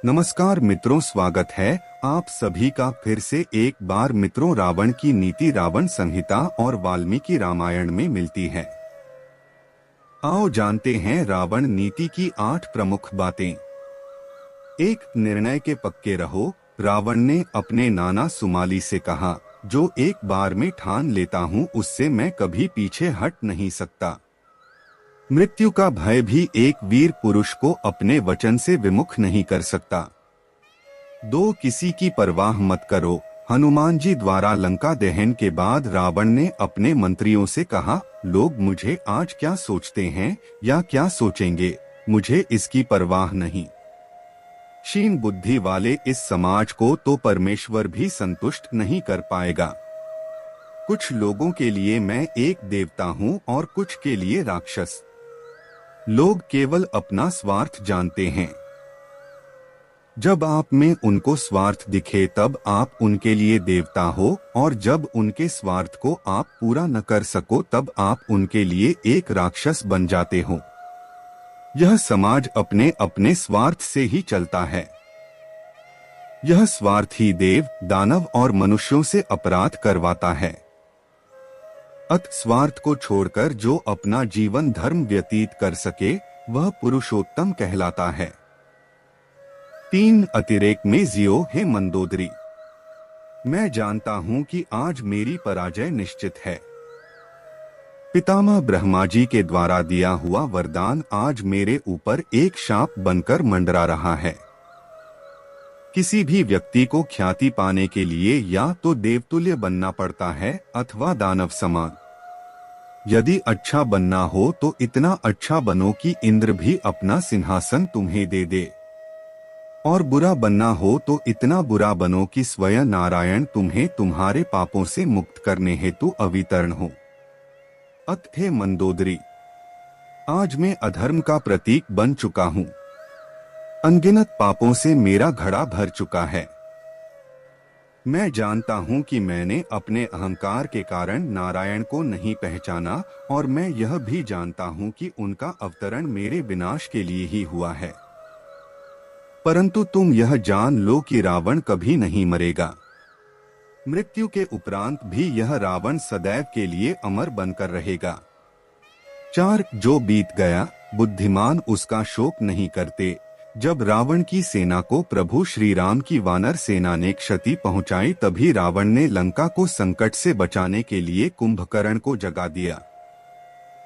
नमस्कार मित्रों, स्वागत है आप सभी का फिर से एक बार। मित्रों, रावण की नीति रावण संहिता और वाल्मीकि रामायण में मिलती है। आओ जानते हैं रावण नीति की 8 प्रमुख बातें। 1. निर्णय के पक्के रहो। रावण ने अपने नाना सुमाली से कहा, जो एक बार में ठान लेता हूँ उससे मैं कभी पीछे हट नहीं सकता। मृत्यु का भय भी एक वीर पुरुष को अपने वचन से विमुख नहीं कर सकता। 2. किसी की परवाह मत करो। हनुमान जी द्वारा लंका दहन के बाद रावण ने अपने मंत्रियों से कहा, लोग मुझे आज क्या सोचते हैं या क्या सोचेंगे, मुझे इसकी परवाह नहीं। क्षीण बुद्धि वाले इस समाज को तो परमेश्वर भी संतुष्ट नहीं कर पाएगा। कुछ लोगों के लिए मैं एक देवता हूँ और कुछ के लिए राक्षस। लोग केवल अपना स्वार्थ जानते हैं। जब आप में उनको स्वार्थ दिखे तब आप उनके लिए देवता हो, और जब उनके स्वार्थ को आप पूरा न कर सको तब आप उनके लिए एक राक्षस बन जाते हो। यह समाज अपने अपने स्वार्थ से ही चलता है। यह स्वार्थ ही देव, दानव और मनुष्यों से अपराध करवाता है। अत स्वार्थ को छोड़कर जो अपना जीवन धर्म व्यतीत कर सके वह पुरुषोत्तम कहलाता है। 3. अतिरेक में जियो हे मंदोदरी। मैं जानता हूं कि आज मेरी पराजय निश्चित है। पितामह ब्रह्मा जी के द्वारा दिया हुआ वरदान आज मेरे ऊपर एक शाप बनकर मंडरा रहा है। किसी भी व्यक्ति को ख्याति पाने के लिए या तो देवतुल्य बनना पड़ता है अथवा दानव समान। यदि अच्छा बनना हो तो इतना अच्छा बनो कि इंद्र भी अपना सिंहासन तुम्हें दे दे, और बुरा बनना हो तो इतना बुरा बनो कि स्वयं नारायण तुम्हें तुम्हारे पापों से मुक्त करने हेतु अवतरण हो। अत हे मंदोदरी, आज मैं अधर्म का प्रतीक बन चुका हूँ। अनगिनत पापों से मेरा घड़ा भर चुका है। मैं जानता हूं कि मैंने अपने अहंकार के कारण नारायण को नहीं पहचाना, और मैं यह भी जानता हूं कि उनका अवतरण मेरे विनाश के लिए ही हुआ है। परंतु तुम यह जान लो कि रावण कभी नहीं मरेगा। मृत्यु के उपरांत भी यह रावण सदैव के लिए अमर बनकर रहेगा। 4. जो बीत गया, बुद्धिमान उसका शोक नहीं करते। जब रावण की सेना को प्रभु श्री राम की वानर सेना ने क्षति पहुंचाई तभी रावण ने लंका को संकट से बचाने के लिए कुंभकर्ण को जगा दिया।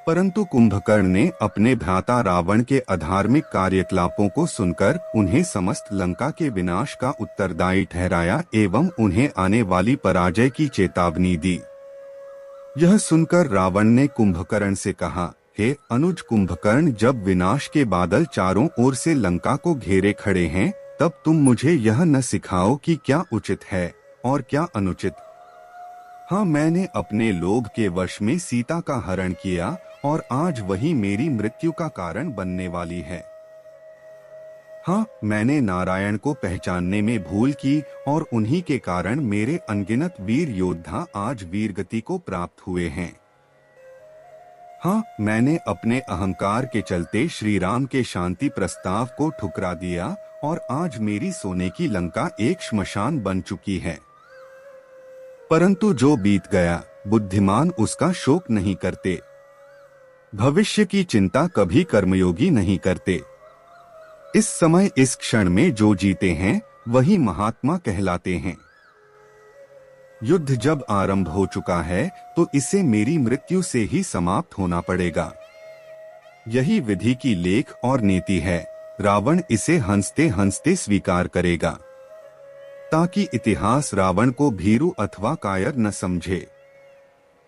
परंतु कुंभकर्ण ने अपने भ्राता रावण के अधार्मिक कार्यकलापों को सुनकर उन्हें समस्त लंका के विनाश का उत्तरदायी ठहराया एवं उन्हें आने वाली पराजय की चेतावनी दी। यह सुनकर रावण ने कुंभकर्ण से कहा, हे अनुज कुंभकर्ण, जब विनाश के बादल चारों ओर से लंका को घेरे खड़े हैं तब तुम मुझे यह न सिखाओ कि क्या उचित है और क्या अनुचित। हाँ, मैंने अपने लोभ के वश में सीता का हरण किया और आज वही मेरी मृत्यु का कारण बनने वाली है। हाँ, मैंने नारायण को पहचानने में भूल की और उन्हीं के कारण मेरे अनगिनत वीर योद्धा आज वीरगति को प्राप्त हुए हैं। हाँ, मैंने अपने अहंकार के चलते श्री राम के शांति प्रस्ताव को ठुकरा दिया और आज मेरी सोने की लंका एक श्मशान बन चुकी है। परंतु जो बीत गया, बुद्धिमान उसका शोक नहीं करते। भविष्य की चिंता कभी कर्मयोगी नहीं करते। इस समय इस क्षण में जो जीते हैं वही महात्मा कहलाते हैं। युद्ध जब आरंभ हो चुका है तो इसे मेरी मृत्यु से ही समाप्त होना पड़ेगा। यही विधि की लेख और नीति है। रावण इसे हंसते हंसते स्वीकार करेगा, ताकि इतिहास रावण को भीरू अथवा कायर न समझे।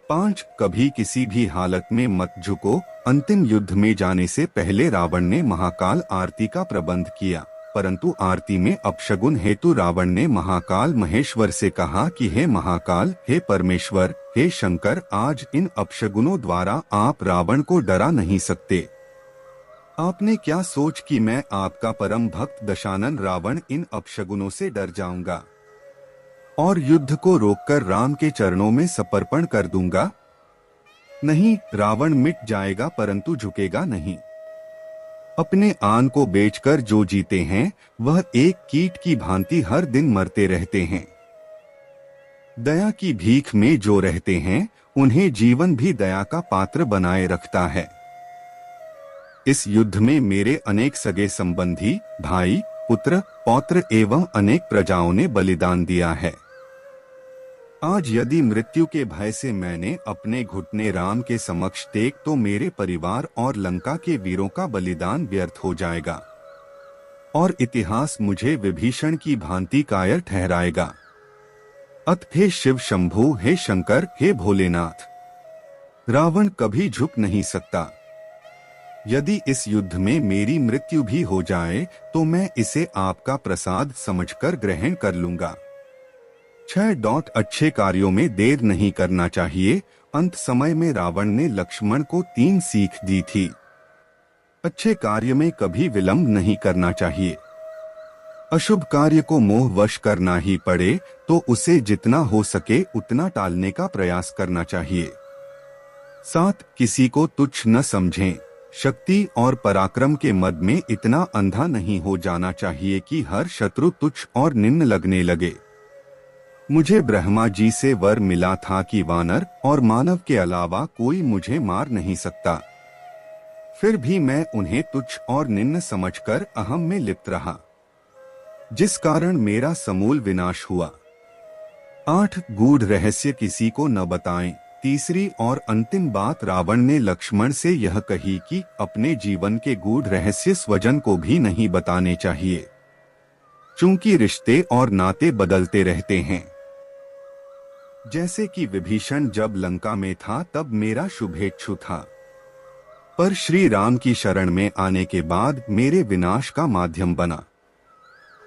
5. कभी किसी भी हालत में मत झुको। अंतिम युद्ध में जाने से पहले रावण ने महाकाल आरती का प्रबंध किया, परंतु आरती में अपशगुन हेतु रावण ने महाकाल महेश्वर से कहा कि हे महाकाल, हे परमेश्वर, हे शंकर, आज इन अपशगुनों द्वारा आप रावण को डरा नहीं सकते। आपने क्या सोच कि मैं आपका परम भक्त दशानन रावण इन अपशगुनों से डर जाऊंगा और युद्ध को रोककर राम के चरणों में समर्पण कर दूंगा? नहीं, रावण मिट जाएगा परंतु झुकेगा नहीं। अपने आन को बेचकर जो जीते हैं वह एक कीट की भांति हर दिन मरते रहते हैं। दया की भीख में जो रहते हैं उन्हें जीवन भी दया का पात्र बनाए रखता है। इस युद्ध में मेरे अनेक सगे संबंधी, भाई, पुत्र, पौत्र एवं अनेक प्रजाओं ने बलिदान दिया है। आज यदि मृत्यु के भय से मैंने अपने घुटने राम के समक्ष टेक तो मेरे परिवार और लंका के वीरों का बलिदान व्यर्थ हो जाएगा और इतिहास मुझे विभीषण की भांति कायर ठहराएगा। अत हे शिव शंभु, हे शंकर, हे भोलेनाथ, रावण कभी झुक नहीं सकता। यदि इस युद्ध में मेरी मृत्यु भी हो जाए तो मैं इसे आपका प्रसाद समझकर ग्रहण कर लूंगा। 6. अच्छे कार्यों में देर नहीं करना चाहिए। अंत समय में रावण ने लक्ष्मण को 3 सीख दी थी। अच्छे कार्य में कभी विलंब नहीं करना चाहिए। अशुभ कार्य को मोहवश करना ही पड़े तो उसे जितना हो सके उतना टालने का प्रयास करना चाहिए। 7. किसी को तुच्छ न समझें। शक्ति और पराक्रम के मद में इतना अंधा नहीं हो जाना चाहिए कि हर शत्रु तुच्छ और निम्न लगने लगे। मुझे ब्रह्मा जी से वर मिला था कि वानर और मानव के अलावा कोई मुझे मार नहीं सकता। फिर भी मैं उन्हें तुच्छ और निम्न समझकर अहम में लिप्त रहा, जिस कारण मेरा समूल विनाश हुआ। 8. गूढ़ रहस्य किसी को न बताएं। तीसरी और अंतिम बात रावण ने लक्ष्मण से यह कही कि अपने जीवन के गूढ़ रहस्य स्वजन को भी नहीं बताने चाहिए, चूंकि रिश्ते और नाते बदलते रहते हैं। जैसे कि विभीषण जब लंका में था तब मेरा शुभेच्छु था, पर श्री राम की शरण में आने के बाद मेरे विनाश का माध्यम बना।